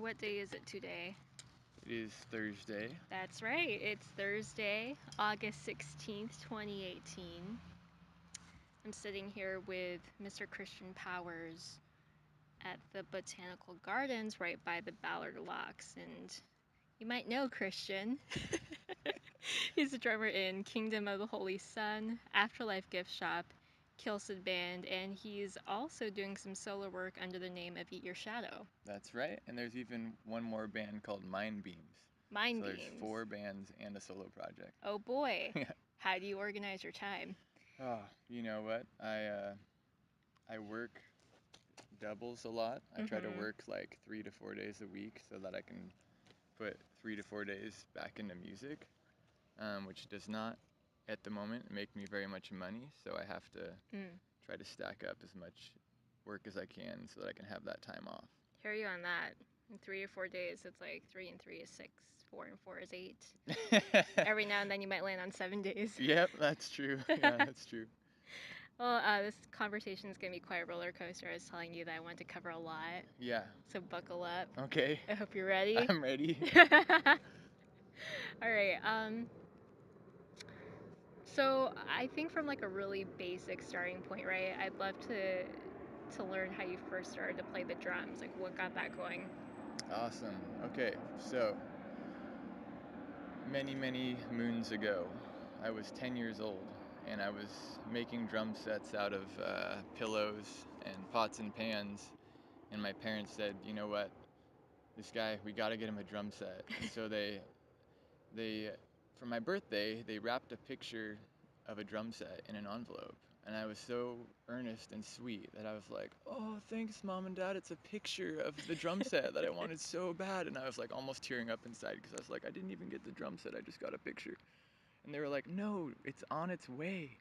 what day is it today? It is Thursday. That's right. It's Thursday, August 16th, 2018. I'm sitting here with Mr. Christian Powers at the Botanical Gardens right by the Ballard locks. And you might know Christian. He's a drummer in Kingdom of the Holy Sun, Afterlife Giftshop, Kilcid Band, and he's also doing some solo work under the name of Eat Your Shadow. That's right. And there's even one more band called Mind Beams. Mind So there's Beams. 4 bands and a solo project. Oh boy. Yeah. How do you organize your time? Oh, you know what? I work doubles a lot. I try to work like 3 to 4 days a week so that I can put 3 to 4 days back into music, which does not at the moment make me very much money. So I have to try to stack up as much work as I can so that I can have that time off. Hear you on that. In 3 or 4 days, it's like 3 and 3 is 6, 4 and 4 is 8. Every now and then you might land on 7 days. Yep, that's true. Yeah, that's true. Well, this conversation is going to be quite a roller coaster. I was telling you that I want to cover a lot. Yeah. So buckle up. Okay. I hope you're ready. I'm ready. All right. So I think from like a really basic starting point, right? I'd love to learn how you first started to play the drums. Like what got that going? Awesome. Okay, so many moons ago, I was 10 years old and I was making drum sets out of pillows and pots and pans. And my parents said, you know what, this guy, we got to get him a drum set. And so they, for my birthday, they wrapped a picture of a drum set in an envelope. And I was so earnest and sweet that I was like, oh, thanks, Mom and Dad. It's a picture of the drum set that I wanted so bad. And I was like almost tearing up inside because I was like, I didn't even get the drum set. I just got a picture. And they were like, no, it's on its way.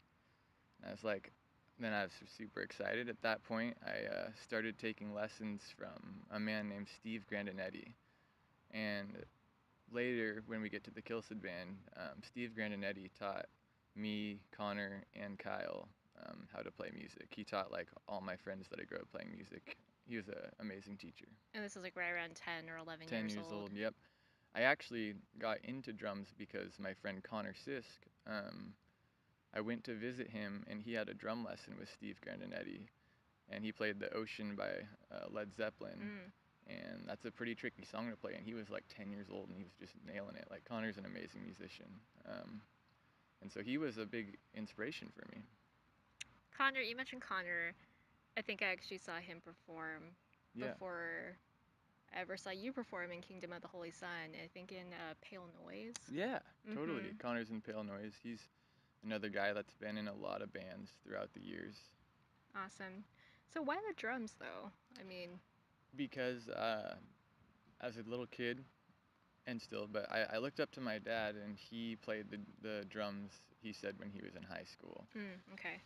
And I was like, then I was super excited. At that point, I started taking lessons from a man named Steve Grandinetti. And later, when we get to the Kilcid band, Steve Grandinetti taught me, Connor, and Kyle how to play music. He taught like all my friends that I grew up playing music. He was an amazing teacher. And this was like right around 10 or 11 10 years years old. Yep. I actually got into drums because my friend Conor Sisk, I went to visit him and he had a drum lesson with Steve Grandinetti. And he played The Ocean by Led Zeppelin. And that's a pretty tricky song to play. And he was like 10 years old and he was just nailing it. Like Connor's an amazing musician. And so he was a big inspiration for me. Connor, you mentioned Connor. I think I actually saw him perform before I ever saw you perform in Kingdom of the Holy Sun. I think in Pale Noise. Yeah, totally. Connor's in Pale Noise. He's another guy that's been in a lot of bands throughout the years. Awesome. So why the drums though? I mean, because as a little kid, and still, but I looked up to my dad, and he played the drums, he said, when he was in high school. Okay.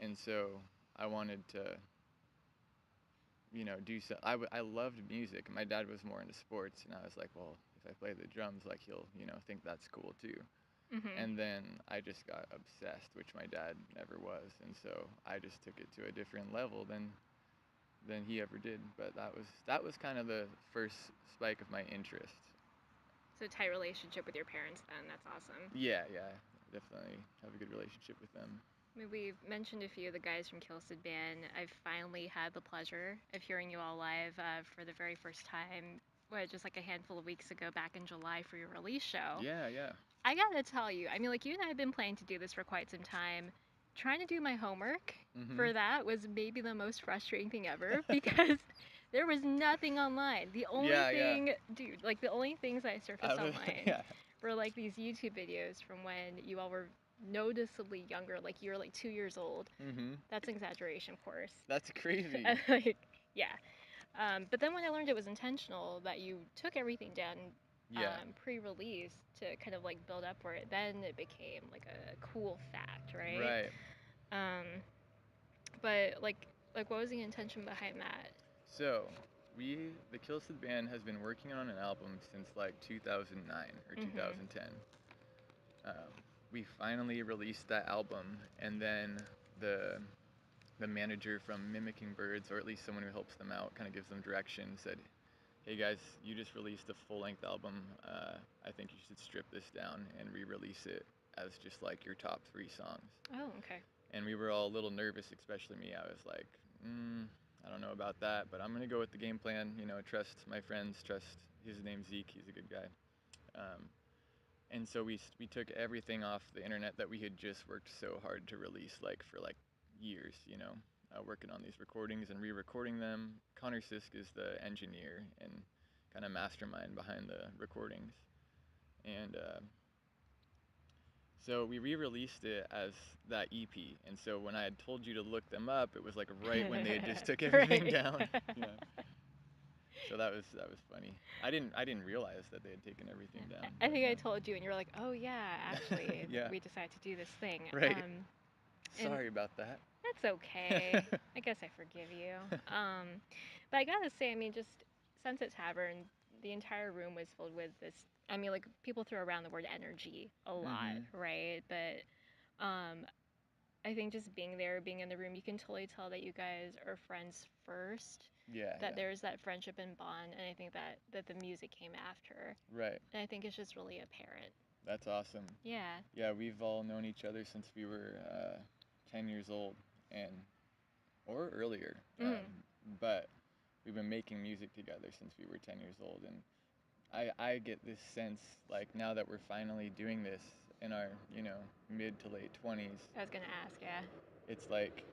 And so I wanted to, do so. I loved music. My dad was more into sports, and I was like, well, if I play the drums, like he'll, think that's cool too. And then I just got obsessed, which my dad never was, and so I just took it to a different level than he ever did. But that was kind of the first spike of my interest. So tight relationship with your parents then. That's awesome. Yeah, definitely have a good relationship with them. I mean, we've mentioned a few of the guys from Kilcid Band. I've finally had the pleasure of hearing you all live for the very first time, just like a handful of weeks ago back in July for your release show. Yeah. I gotta tell you, I mean, like, you and I have been planning to do this for quite some time. Trying to do my homework for that was maybe the most frustrating thing ever because there was nothing online. The only dude, like, the only things I surfaced online were, like, these YouTube videos from when you all were noticeably younger, like, you were, like, 2 years old. That's an exaggeration, of course. That's crazy. Like, yeah. But then when I learned it was intentional, that you took everything down pre-release to kind of like build up for it, then it became like a cool fact, right? But like what was the intention behind that? So the Kilcid Band has been working on an album since like 2009 or 2010. We finally released that album, and then the manager from Mimicking Birds, or at least someone who helps them out, kind of gives them direction, said, hey guys, you just released a full-length album. I think you should strip this down and re-release it as just like your top 3 songs. Oh, okay. And we were all a little nervous, especially me. I was like, I don't know about that, but I'm gonna go with the game plan. You know, trust my friends, trust his name's Zeke. He's a good guy. Um, and so we took everything off the internet that we had just worked so hard to release, like for like years. You know, working on these recordings and re-recording them. Conor Sisk is the engineer and kind of mastermind behind the recordings, and so we re-released it as that EP. And so when I had told you to look them up, it was like right when they had just took everything Right. down. Yeah. So that was funny. I didn't realize that they had taken everything down. I But, think I told you, and you were like, "Oh yeah, actually, yeah. we decided to do this thing." Right. And Sorry about that. that's okay. I guess I forgive you. But I gotta say, I mean, just Sunset Tavern, the entire room was filled with this. I mean, like people throw around the word energy a lot, Mhm. right? But I think just being there, being in the room, you can totally tell that you guys are friends first. Yeah, That yeah. there's that friendship and bond, and I think that the music came after, Right. and I think it's just really apparent. That's awesome. Yeah. Yeah, we've all known each other since we were 10 years old, and or earlier. Mm. But we've been making music together since we were 10 years old, and I get this sense like now that we're finally doing this in our mid to late 20s, I was gonna ask, yeah. it's like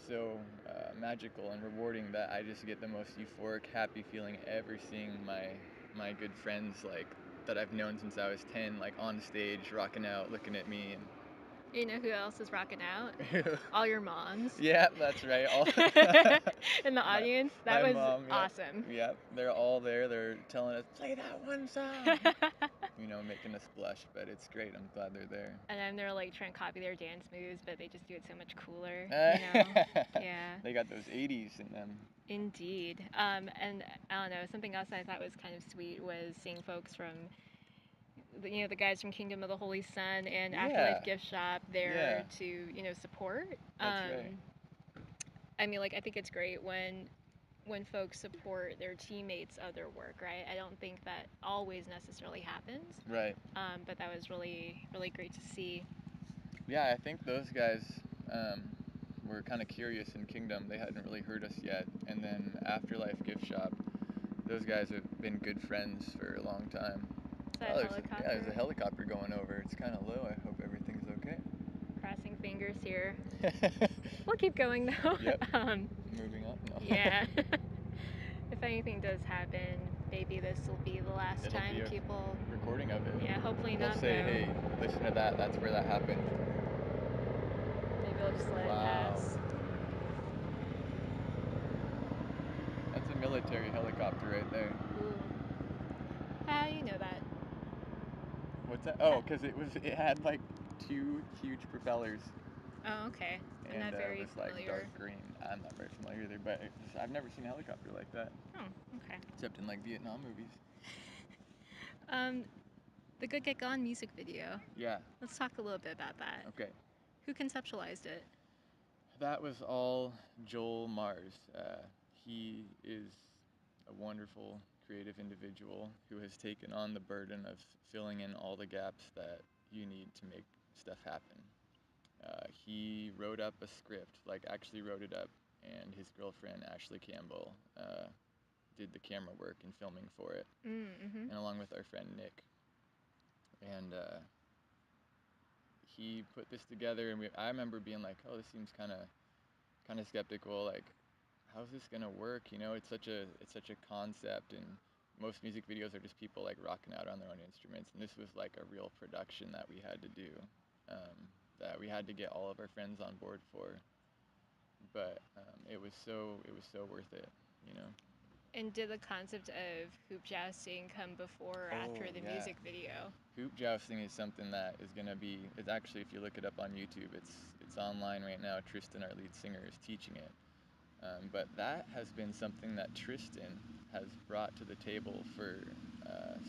so magical and rewarding that I just get the most euphoric, happy feeling ever seeing my good friends like that I've known since I was 10 like on stage rocking out, looking at me You know who else is rocking out? and All your moms. yeah, that's right. All In the my audience. That my was mom, yep, awesome. yep, they're all there. They're telling us play that one song. Making us blush, but it's great. I'm glad they're there. And then they're like trying to copy their dance moves, but they just do it so much cooler, Yeah. They got those 80s in them. Indeed. And I don't know, something else I thought was kind of sweet was seeing folks from the guys from Kingdom of the Holy Sun and Afterlife Yeah, Giftshop yeah, there to, support. that's right. I mean, like I think it's great when folks support their teammates' other work, right? I don't think that always necessarily happens. Right. But that was really, really great to see. Yeah, I think those guys um, were kind of curious in Kingdom. They hadn't really heard us yet. And then Afterlife Gift Shop, those guys have been good friends for a long time. Is that Oh, a there's helicopter? a helicopter going over. It's kind of low. I hope everything's okay. Crossing fingers here. We'll keep going though. Yep. Moving on. No. Yeah. If anything does happen, maybe this will be the last It'll time be a people. recording of it. Yeah, hopefully They'll not say, though. hey, listen to that. That's where that happened. Maybe we'll just let it pass. That's a military helicopter right there. Ooh. How do you know that? What's that? Oh, because it had like 2 huge propellers. Oh, okay. I'm And not it very was like familiar. dark green. I'm not very familiar either, but I've never seen a helicopter like that, Oh, okay. except in like Vietnam movies. The Good Get Gone music video. Yeah. Let's talk a little bit about that. Okay. Who conceptualized it? That was all Joel Mars. He is a wonderful, creative individual who has taken on the burden of filling in all the gaps that you need to make stuff happen. He wrote up a script, like actually wrote it up, and his girlfriend Ashley Campbell did the camera work and filming for it, Mm-hmm. and along with our friend Nick. And he put this together, and I remember being like, "Oh, this seems kind of skeptical. Like, how's this gonna work? It's such a concept, and most music videos are just people like rocking out on their own instruments, and this was like a real production that we had to do, that we had to get all of our friends on board for. But it was so worth it, you know. And did the concept of hoop jousting come before or after Oh the yeah, music video? hoop jousting is something that is gonna be. It's actually, if you look it up on YouTube, it's online right now. Tristan, our lead singer, is teaching it. But that has been something that Tristan has brought to the table for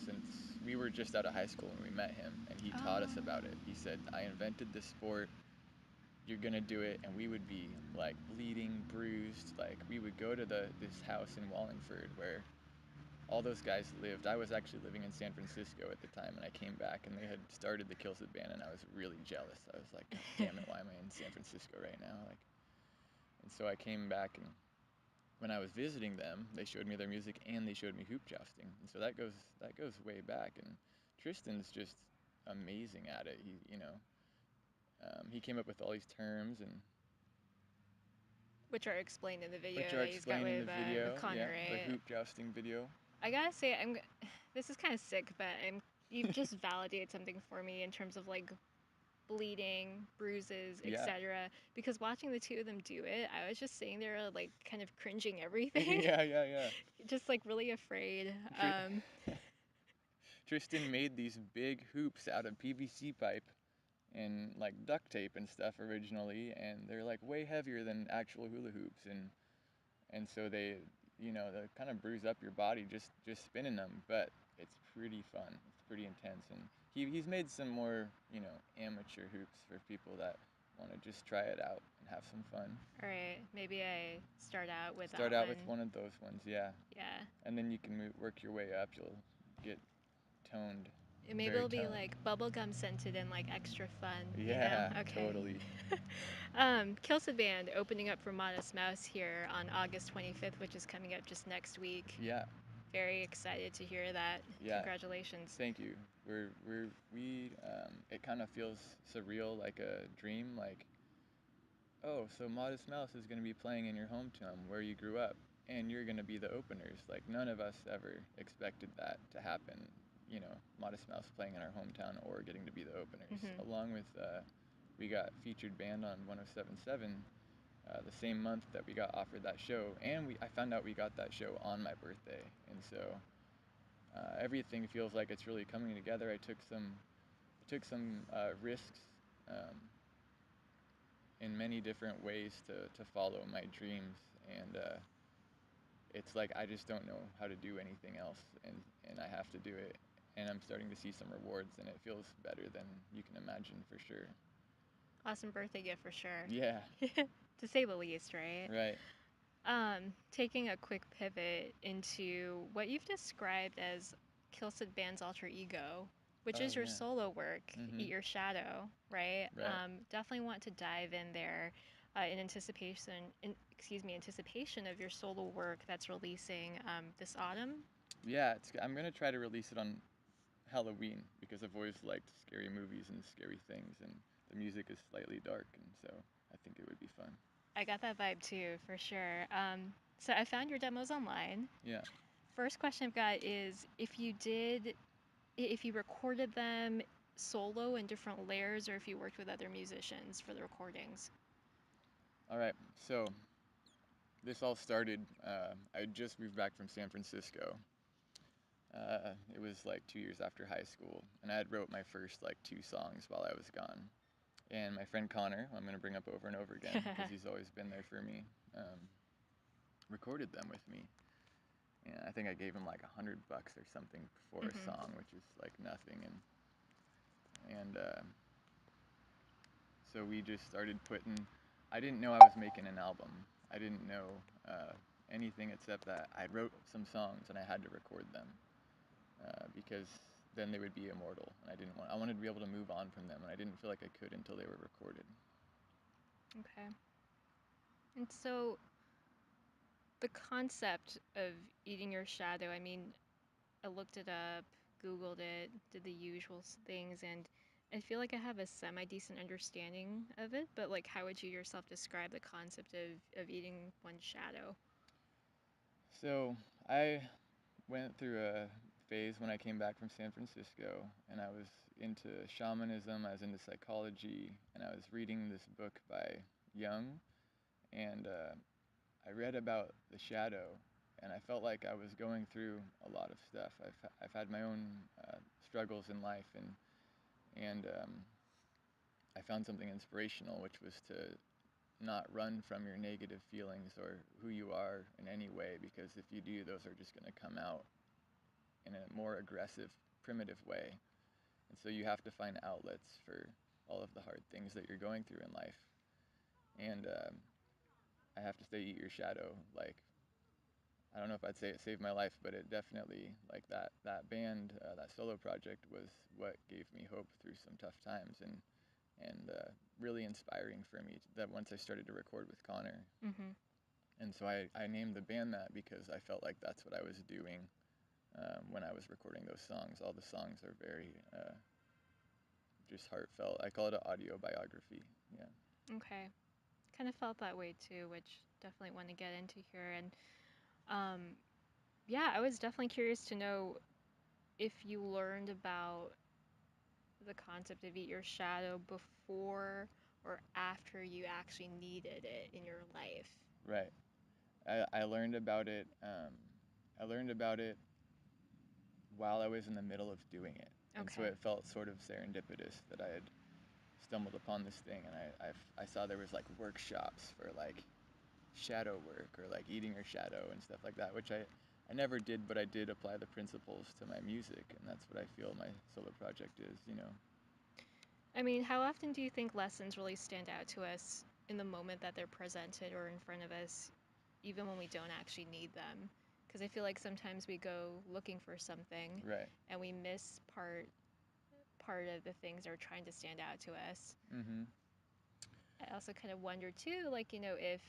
since we were just out of high school when we met him, and he taught us about it. He said, "I invented this sport. You're gonna do it," and we would be like bleeding, bruised. Like we would go to this house in Wallingford where all those guys lived. I was actually living in San Francisco at the time, and I came back, and they had started the kilcid band, and I was really jealous. I was like, God damn it, why am I in San Francisco right now? Like, and so I came back, and when I was visiting them, they showed me their music and they showed me hoop jousting, and so that goes way back. And Tristan's just amazing at it. He came up with all these terms and Which are explained in the video which are that he's got explained in the with video. Conor, Yeah, the right? hoop jousting video. I gotta say, this is kind of sick, but you've just validated something for me in terms of like bleeding, bruises, Yeah. etc. Because watching the two of them do it, I was just sitting there like kind of cringing everything. Yeah. Just like really afraid. Tristan made these big hoops out of PVC pipe and like duct tape and stuff originally, and they're like way heavier than actual hula hoops, and so they kind of bruise up your body just spinning them, but it's pretty fun. It's pretty intense, and he's made some more amateur hoops for people that want to just try it out and have some fun. All right, maybe I start out with Start that out one. with one of those ones, yeah. Yeah. And then you can work your way up. You'll get toned. Maybe Very it'll be toned. like bubblegum scented and like extra fun. Yeah, You know? Okay. totally. Kilcid Band opening up for Modest Mouse here on August 25th, which is coming up just next week. Yeah. Very excited to hear that. Yeah. Congratulations. Thank you. It kind of feels surreal, like a dream. Like, oh, so Modest Mouse is going to be playing in your hometown where you grew up, and you're going to be the openers. Like, none of us ever expected that to happen. Modest Mouse playing in our hometown or getting to be the openers. Mm-hmm. Along with, we got featured band on 107.7 the same month that we got offered that show, and I found out we got that show on my birthday, and so everything feels like it's really coming together. I took some risks in many different ways to follow my dreams, and it's like I just don't know how to do anything else, and I have to do it, and I'm starting to see some rewards, and it feels better than you can imagine for sure. Awesome birthday gift for sure. Yeah. To say the least, right? Right. Taking a quick pivot into what you've described as Kilcid Band's alter ego, which is your solo work, Mm-hmm. Eat Your Shadow, right? Right. Definitely want to dive in there in anticipation of your solo work that's releasing this autumn. Yeah, I'm gonna try to release it on Halloween because I've always liked scary movies and scary things, and the music is slightly dark, and so I think it would be fun. I got that vibe too, for sure. So I found your demos online. Yeah. First question I've got is if you recorded them solo in different layers or if you worked with other musicians for the recordings. All right, so this all started, I just moved back from San Francisco. It was like 2 years after high school, and I had wrote my first like 2 songs while I was gone. And my friend Connor, who I'm going to bring up over and over again because he's always been there for me, recorded them with me. And I think I gave him like $100 or something for a song, which is like nothing. And so we just started putting. I didn't know I was making an album. I didn't know anything except that I wrote some songs and I had to record them because then they would be immortal. And I wanted to be able to move on from them, and I didn't feel like I could until they were recorded. Okay. And so the concept of eating your shadow, I mean, I looked it up, Googled it, did the usual things, and I feel like I have a semi-decent understanding of it, but like how would you yourself describe the concept of eating one's shadow? So I went through a phase when I came back from San Francisco, and I was into shamanism, I was into psychology, and I was reading this book by Jung, and I read about the shadow, and I felt like I was going through a lot of stuff. I've had my own struggles in life, and I found something inspirational, which was to not run from your negative feelings or who you are in any way, because if you do, those are just going to come out in a more aggressive, primitive way. And so you have to find outlets for all of the hard things that you're going through in life. And I have to say, eat your shadow. Like, I don't know if I'd say it saved my life, but it definitely, like that band, that solo project was what gave me hope through some tough times, and really inspiring for me that once I started to record with Conor. Mm-hmm. And so I named the band that because I felt like that's what I was doing when I was recording those songs. All the songs are very just heartfelt. I call it an audio biography. Yeah. Okay. Kind of felt that way too, which definitely want to get into here. And um, yeah, I was definitely curious to know if you learned about the concept of eat your shadow before or after you actually needed it in your life. Right. I learned about it. I learned about it while I was in the middle of doing it, and so Okay. it felt sort of serendipitous that I had stumbled upon this thing, and I saw there was like workshops for like shadow work or like eating your shadow and stuff like that, which I never did, but I did apply the principles to my music, and that's what I feel my solo project is, you know. I mean, how often do you think lessons really stand out to us in the moment that they're presented or in front of us, even when we don't actually need them? Because I feel like sometimes we go looking for something Right. and we miss part of the things that are trying to stand out to us. Mm-hmm. I also kind of wonder too, like, you know, if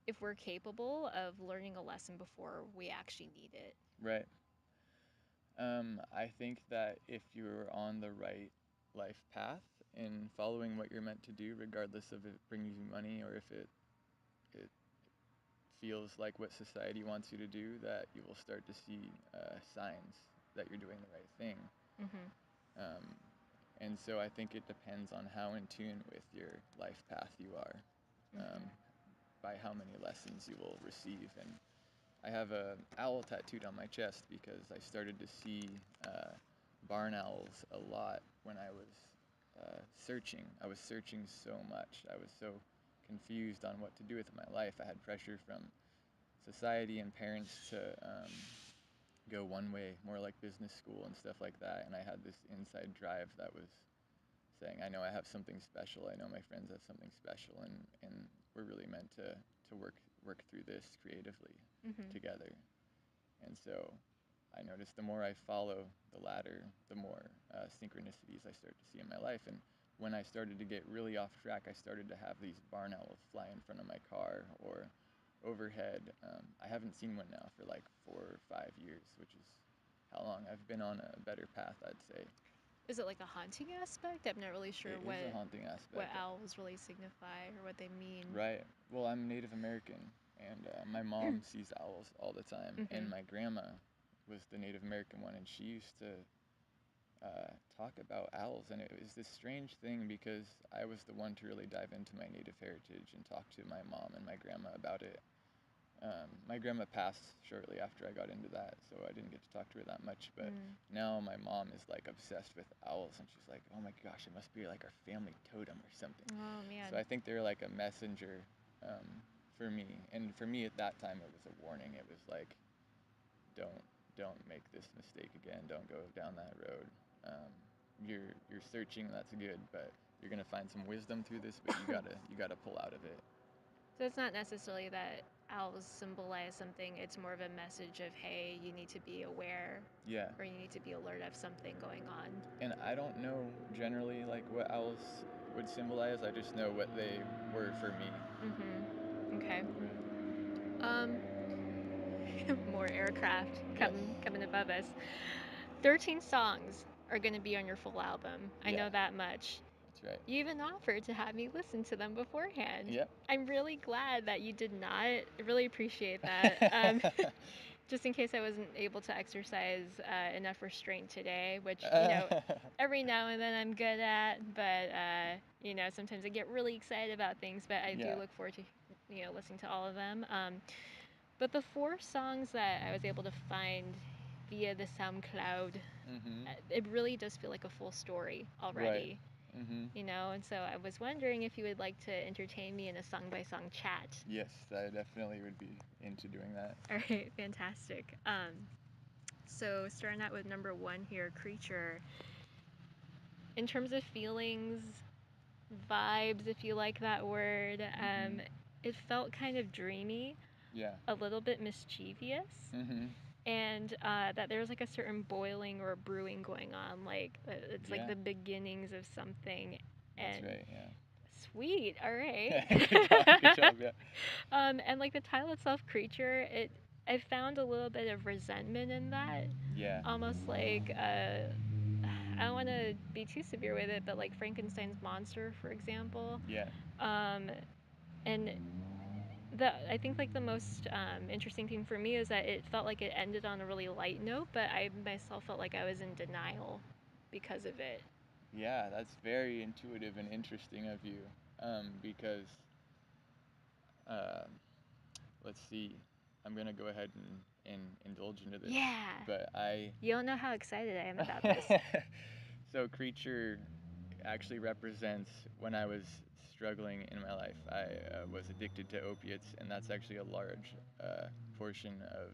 if we're capable of learning a lesson before we actually need it. Right. I think that if you're on the right life path and following what you're meant to do, regardless of if it brings you money or if it feels like what society wants you to do, that you will start to see signs that you're doing the right thing. Mm-hmm. Um, and so I think it depends on how in tune with your life path you are, um, Mm-hmm. by how many lessons you will receive. And I have a owl tattooed on my chest because I started to see barn owls a lot when I was searching. I was searching so much. I was so confused on what to do with my life. I had pressure from society and parents to go one way, more like business school and stuff like that. And I had this inside drive that was saying, I know I have something special. I know my friends have something special, and we're really meant to work through this creatively Mm-hmm. together. And so I noticed the more I follow the ladder, the more synchronicities I start to see in my life. And when I started to get really off track, I started to have these barn owls fly in front of my car or overhead. I haven't seen one now for like 4 or 5 years, which is how long I've been on a better path, I'd say. Is it like a haunting aspect? I'm not really sure It is a haunting what aspect. owls really signify or what they mean. Right. Well, I'm Native American, and my mom sees owls all the time, Mm-hmm. and my grandma was the Native American one, and she used to talk about owls, and it was this strange thing because I was the one to really dive into my Native heritage and talk to my mom and my grandma about it. My grandma passed shortly after I got into that, so I didn't get to talk to her that much. But Mm. now my mom is like obsessed with owls, and she's like, "Oh my gosh, it must be like our family totem or something." Oh man. So I think they're like a messenger um, for me, and for me at that time it was a warning. It was like, don't don't make this mistake again. Don't go down that road. You're searching. That's good, but you're gonna find some wisdom through this. But you gotta pull out of it. So it's not necessarily that owls symbolize something, it's more of a message of, hey, you need to be aware Yeah. or you need to be alert of something going on. And I don't know generally like what owls would symbolize. I just know what they were for me. Mm-hmm. Okay. Right. Um, more aircraft Yes. coming above us. 13 songs are going to be on your full album. I Yeah. know that much. That's right. You even offered to have me listen to them beforehand. Yep. I'm really glad that you did not. I really appreciate that. Just in case I wasn't able to exercise enough restraint today, which, you know, every now and then I'm good at, but, you know, sometimes I get really excited about things, but I do Yeah. look forward to, you know, listening to all of them. But the 4 songs that I was able to find via the SoundCloud, Mhm. it really does feel like a full story Right. already. Mhm. You know, and so I was wondering if you would like to entertain me in a song by song chat. Yes, I definitely would be into doing that. All right, fantastic. So starting out with number 1 here, Creature. In terms of feelings, vibes, if you like that word, Mhm. it felt kind of dreamy. Yeah. a little bit mischievous, Mhm. and that there's like a certain boiling or brewing going on, like it's like Yeah. the beginnings of something. That's And right. Yeah. sweet, all right. Good job. Good job. Yeah. And like the title itself, creature, I found a little bit of resentment in that, Yeah. almost like I don't want to be too severe with it, but like Frankenstein's monster, for example. Yeah. Um, and I think like the most interesting thing for me is that it felt like it ended on a really light note, but I myself felt like I was in denial because of it. Yeah. That's very intuitive and interesting of you. Because um, let's see. I'm gonna go ahead and indulge into this, Yeah. but I. You don't know how excited I am about this. So creature actually represents when I was struggling in my life. I was addicted to opiates, and that's actually a large portion of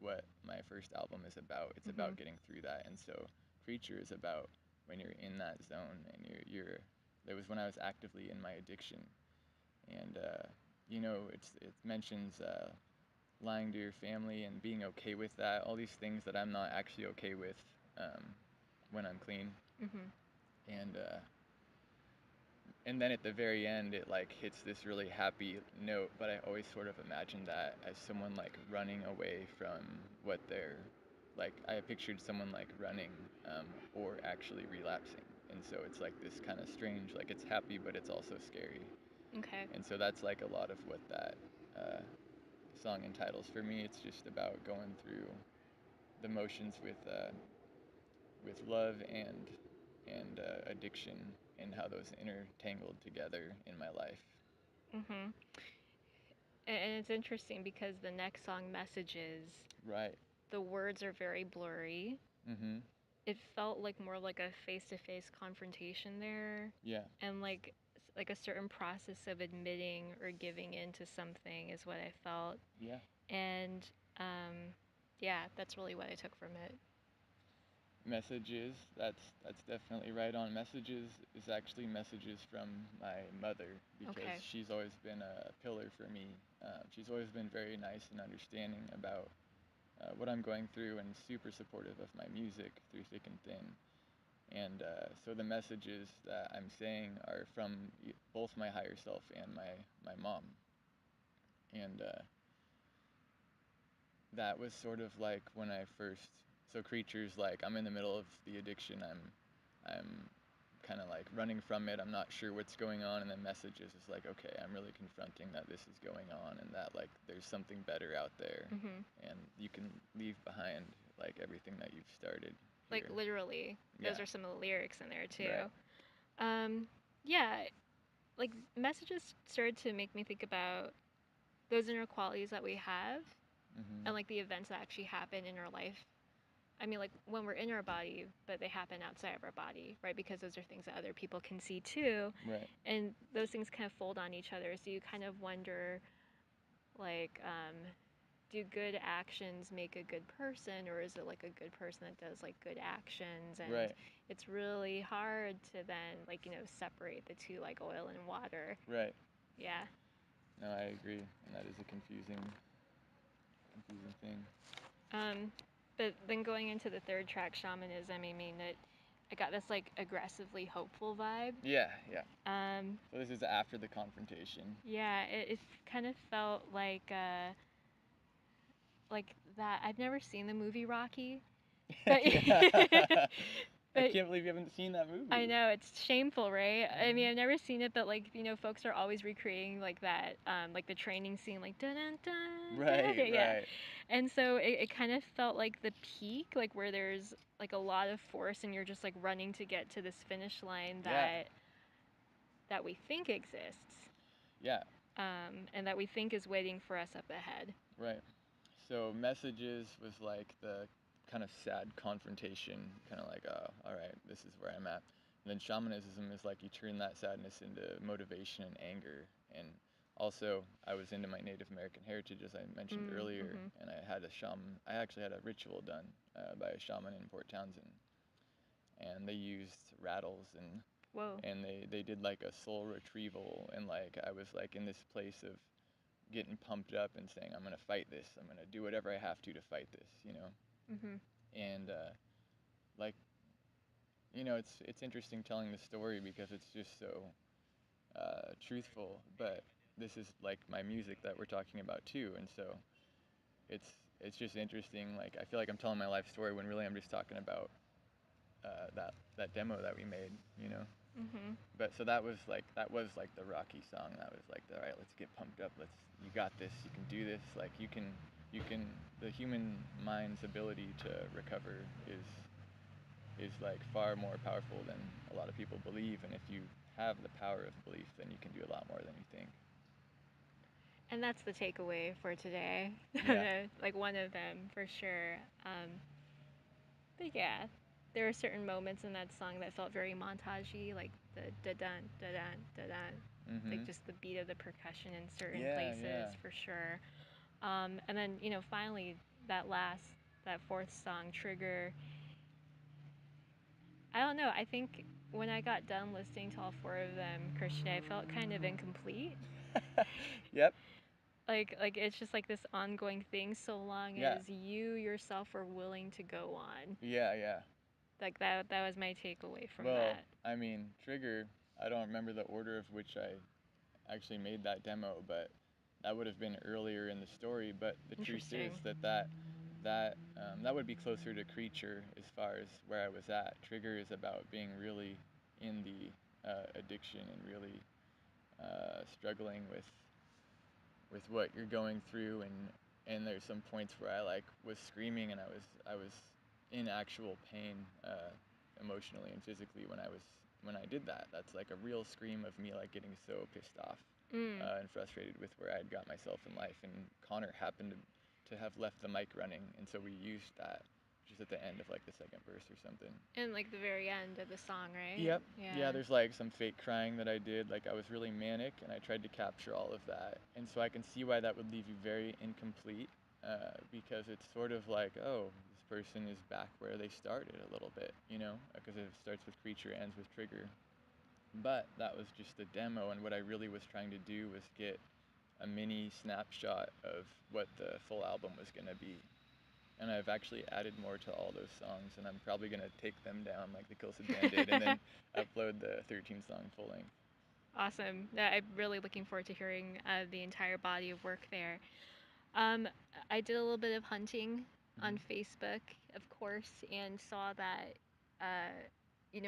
what my first album is about. It's about getting through that, and so creature is about when you're in that zone, and you're. It was when I was actively in my addiction, and it mentions lying to your family and being okay with that. All these things that I'm not actually okay with um, when I'm clean, Mhm. and and then at the very end it like hits this really happy note, but I always sort of imagine that as someone like running away from what they're like. I pictured someone like running or actually relapsing, and so it's like this kind of strange, like it's happy but it's also scary. Okay. And so that's like a lot of what that uh, song entitles. For me, it's just about going through the motions with love and addiction, and how those intertangled together in my life. Mhm. And it's interesting because the next song, Messages, Right. the words are very blurry. Mhm. It felt like more like a face-to-face confrontation there, Yeah. and like a certain process of admitting or giving into something is what I felt. Yeah. And yeah, that's really what I took from it. Messages. That's definitely right on. Messages is actually messages from my mother, because Okay. she's always been a pillar for me. She's always been very nice and understanding about what I'm going through, and super supportive of my music through thick and thin. And so the messages that I'm saying are from both my higher self and my mom. And that was sort of like when I first. So creatures, like I'm in the middle of the addiction. I'm kind of like running from it. I'm not sure what's going on, and then messages is like, okay, I'm really confronting that this is going on, and that like there's something better out there, Mhm. and you can leave behind like everything that you've started Like here. literally, Yeah. those are some of the lyrics in there Right. too. Yeah, like messages started to make me think about those inner qualities that we have, Mhm. and like the events that actually happen in our life. I mean, like when we're in our body, but they happen outside of our body, right? Because those are things that other people can see too. Right. And those things kind of fold on each other. So you kind of wonder, like, do good actions make a good person, or is it like a good person that does like good actions? And Right. it's really hard to then, like, separate the two, like oil and water. Right. Yeah. No, I agree, and that is a confusing thing. Um, but then going into the third track, Shamanism, I mean, I got this like aggressively hopeful vibe. Yeah, yeah. Um, So this is after the confrontation. yeah, it kind of felt like that. I've never seen the movie Rocky, but I but can't believe you haven't seen that movie. I know it's shameful, right? I mean, Mhm. I've never seen it, but like folks are always recreating like that, like the training scene, like dun dun dun, dun, Right, yeah. right. And so it kind of felt like the peak, like where there's like a lot of force, and you're just like running to get to this finish line Yeah, that we think exists, yeah, and that we think is waiting for us up ahead. right. So messages was like the kind of sad confrontation, kind of like, oh, all right, this is where I'm at. And then shamanism is like you turn that sadness into motivation and anger. And also, I was into my Native American heritage, as I mentioned earlier, Mm-hmm. and I had a shaman. I actually had a ritual done by a shaman in Port Townsend, and they used rattles, and Whoa. they did like a soul retrieval, and like I was like in this place of getting pumped up and saying, I'm gonna fight this. I'm gonna do whatever I have to fight this, you know. Mhm. And like, it's interesting telling the story because it's just so truthful. But this is like my music that we're talking about too, and so it's it's just interesting. Like I feel like I'm telling my life story when really I'm just talking about that demo that we made, you know. Mhm. But so that was like the Rocky song. That was like, all right, let's get pumped up. You got this. You can do this. Like you can. The human mind's ability to recover is like far more powerful than a lot of people believe. And if you have the power of belief, then you can do a lot more than you think. And that's the takeaway for today. Yeah. Like one of them for sure. But yeah, there are certain moments in that song that felt very montagey, like the da dun da dun da dun, like Mhm. just the beat of the percussion in certain Yeah, places yeah. for sure. And then finally that fourth song, Trigger. I don't know. I think when I got done listening to all four of them, Christian, I felt kind of incomplete. Yep. Like it's just like this ongoing thing so long Yeah. as you yourself are willing to go on. Yeah, yeah. Like that was my takeaway from Well, that. I mean, Trigger, I don't remember the order of which I actually made that demo, but that would have been earlier in the story. But the truth is Interesting. that would be closer to Creature as far as where I was at. Trigger is about being really in the addiction and really struggling with what you're going through, and there's some points where I like was screaming and I was in actual pain emotionally and physically when I did that. That's like a real scream of me like getting so pissed off Mm. and frustrated with where I'd got myself in life. And Connor happened to have left the mic running, and so we used that just at the end of like the second verse or something. And like the very end of the song, right? Yep. Yeah, Yeah. there's like some fake crying that I did. Like I was really manic and I tried to capture all of that. And so I can see why that would leave you very incomplete because it's sort of like, oh, this person is back where they started a little bit, you know, because it starts with Creature, ends with Trigger. But that was just a demo, and what I really was trying to do was get a mini snapshot of what the full album was going to be. And I've actually added more to all those songs, and I'm probably gonna take them down like the Kilcid band did, and then upload the 13 song full length. Awesome. Yeah, I'm really looking forward to hearing the entire body of work there. Um, I did a little bit of hunting on Mm-hmm. Facebook, of course, and saw that, uh,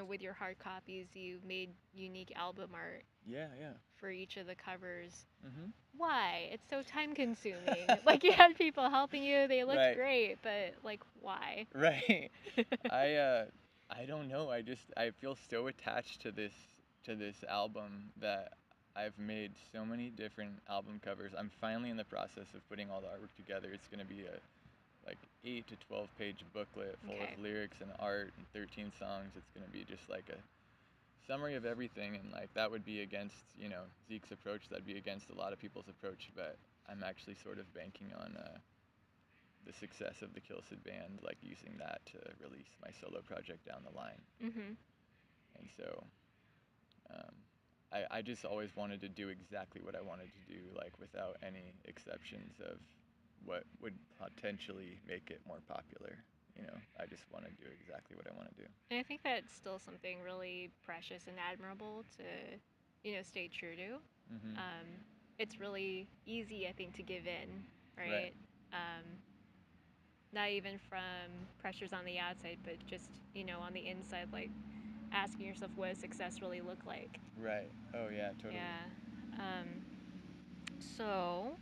with your hard copies, you made unique album art Yeah, yeah. for each of the covers. Mm-hmm. Why? It's so time consuming. Like you had people helping you, they looked Right, great, but like why? right. I uh, I don't know. I feel so attached to this album that I've made so many different album covers. I'm finally in the process of putting all the artwork together. It's gonna be a like 8 to 12 page booklet full of Okay. lyrics and art and 13 songs. It's going to be just like a summary of everything, and like that would be against, Zeke's approach. That'd be against a lot of people's approach, but I'm actually sort of banking on the success of the Kilcid band, like using that to release my solo project down the line. Mhm. And so um, I just always wanted to do exactly what I wanted to do, like without any exceptions of what would potentially make it more popular. I just want to do exactly what I want to do. And I think that's still something really precious and admirable to, stay true to. Hmm. Um, it's really easy, I think, to give in, Right. right? Um, not even from pressures on the outside, but just, on the inside, like asking yourself, what does success really look like? Right. Oh yeah, totally. Yeah. Um, so,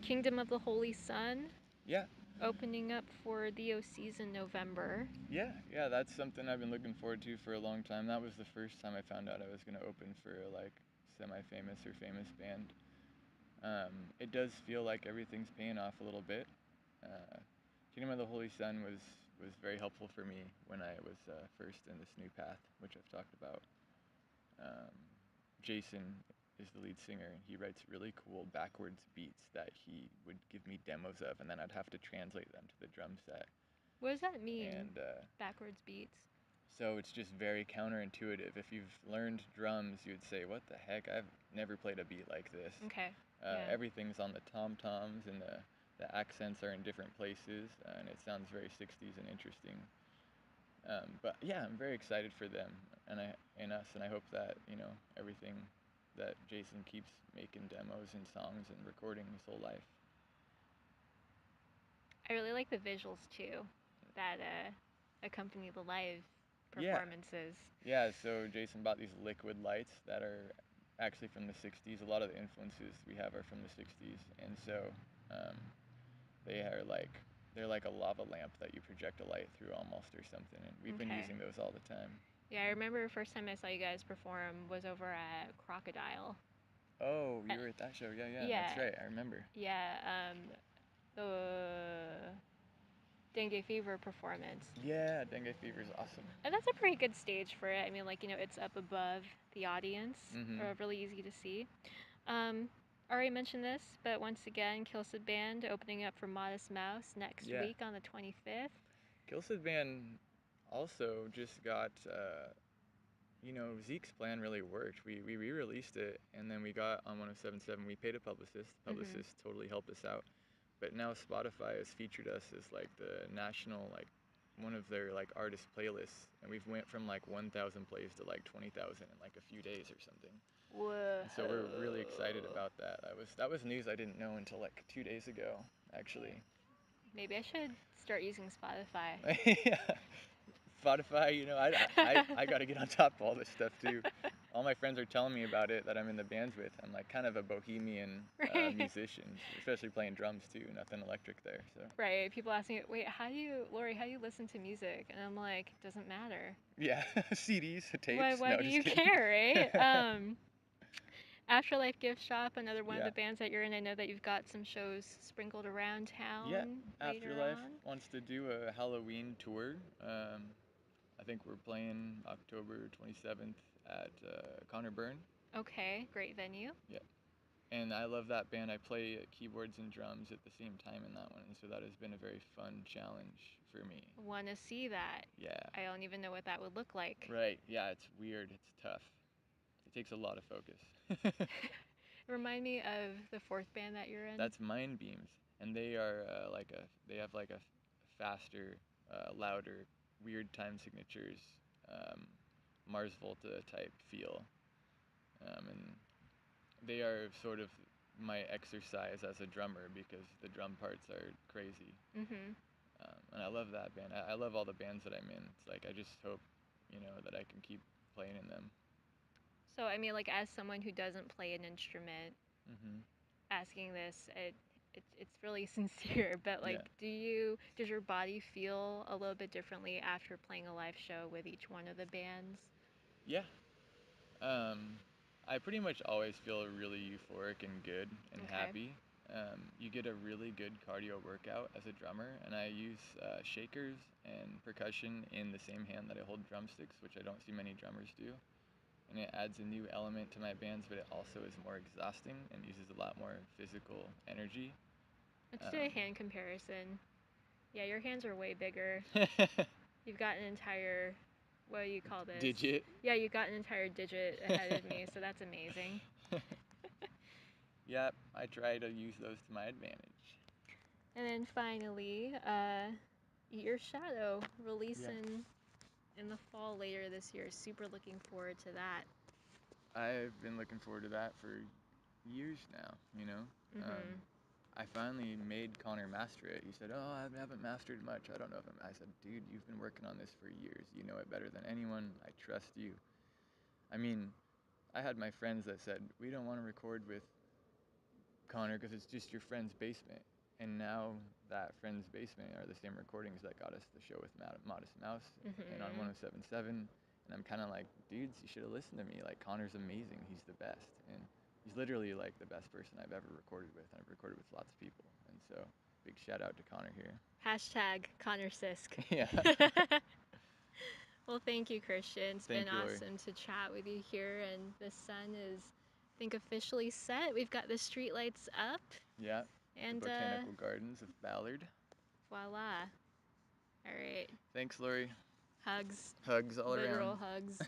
Kingdom of the Holy Sun Yeah. opening up for the OCs in November. Yeah, yeah, that's something I've been looking forward to for a long time. That was the first time I found out I was going to open for a like semi-famous or famous band. It does feel like everything's paying off a little bit. Uh, Kingdom of the Holy Sun was very helpful for me when I was first in this new path, which I've talked about. Um, Jason is the lead singer, and he writes really cool backwards beats that he would give me demos of, and then I'd have to translate them to the drum set. What does that mean? And Backwards beats. so it's just very counterintuitive. If you've learned drums, you'd say, "What the heck? I've never played a beat like this." Okay. Yeah. Everything's on the tom-toms, and the accents are in different places, and it sounds very 60s and interesting. But yeah, I'm very excited for them and us, and I hope that everything that Jason keeps making demos and songs and recording his whole life. I really like the visuals too that accompany the live Yeah, performances. yeah. So Jason bought these liquid lights that are actually from the '60s. A lot of the influences we have are from the '60s, and so um, they are like they're like a lava lamp that you project a light through almost or something, and we've been Okay. using those all the time. Yeah, I remember first time I saw you guys perform was over at Crocodile. Oh, Uh, you were at that show? Yeah, yeah, that's yeah, right. I remember. yeah. The dengue fever performance. Yeah, dengue fever is awesome. And that's a pretty good stage for it. I mean, like, it's up above the audience, Mhm. really easy to see. Um, already mentioned this, but once again, Kilcid Band opening up for Modest Mouse next Yeah. week on the 25th. Kilcid Band also just got Zeke's plan really worked. We re-released it, and then we got on 107.7. We paid a publicist. The publicist totally helped us out. But now Spotify has featured us as like the national, like one of their like artist playlists, and we've went from like 1,000 plays to like 20,000 in like a few days or something. Whoa. And so we're really excited about that. That was news I didn't know until like 2 days ago, actually. Maybe I should start using Spotify. Yeah. Spotify, I got to get on top of all this stuff too. All my friends are telling me about it that I'm in the bands with. I'm like kind of a bohemian Right. musician, especially playing drums too. Nothing electric there, so. Right. People ask me, wait, Lori, how do you listen to music? And I'm like, doesn't matter. Yeah, CDs, Why, tapes. why No, do just you kidding. care, right? Afterlife Giftshop, another one of Yeah, the bands that you're in. I know that you've got some shows sprinkled around yeah. town later Afterlife on. wants to do a Halloween tour. I think we're playing October 27th at Conor Byrne. Okay, great venue. Yeah. And I love that band. I play keyboards and drums at the same time in that one, and so that has been a very fun challenge for me. Want to see that. Yeah. I don't even know what that would look like. Right. Yeah, it's weird. It's tough. It takes a lot of focus. Remind me of the fourth band that you're in. That's Mind Beams, and they are they have like a faster, louder, weird time signatures, um, Mars Volta type feel, and they are sort of my exercise as a drummer because the drum parts are crazy. Mm-hmm. And I love that band. I love all the bands that I'm in. It's like I just hope, that I can keep playing in them. So, I mean, like, as someone who doesn't play an instrument, Mhm. asking this, it's really sincere, but, like, Yeah. does your body feel a little bit differently after playing a live show with each one of the bands? Yeah. Um, I pretty much always feel really euphoric and good and Okay. happy. You get a really good cardio workout as a drummer, and I use shakers and percussion in the same hand that I hold drumsticks, which I don't see many drummers do. And it adds a new element to my bands, but it also is more exhausting and uses a lot more physical energy. Let's do a hand comparison. Yeah, your hands are way bigger. You've got an entire, what do you call this? Digit. Yeah, you've got an entire digit ahead of me, so that's amazing. Yep, I try to use those to my advantage. And then finally, Eat Your Shadow releasing in the fall later this year. Super looking forward to that. I've been looking forward to that for years now. Mm-hmm. I finally made Connor master it. He said, "Oh, I haven't mastered much. I don't know if I'm." I said, "Dude, you've been working on this for years. You know it better than anyone. I trust you." I mean, I had my friends that said, "We don't want to record with Connor because it's just your friend's basement." And now that friend's basement are the same recordings that got us the show with Modest Mouse and on Mm-hmm. 107.7. And I'm kind of like, dudes, you should have listened to me. Like, Connor's amazing. He's the best. And he's literally like the best person I've ever recorded with. And I've recorded with lots of people. And so, big shout out to Connor here. Hashtag Conor Sisk. Yeah. Well, thank you, Christian. It's Thank been you, Lori. awesome to chat with you here, and the sun is, I think, officially set. We've got the street lights up. Yeah. And the Botanical Gardens of Ballard. Voila. All right. Thanks, Lori. Hugs. Hugs all Literal around. hugs.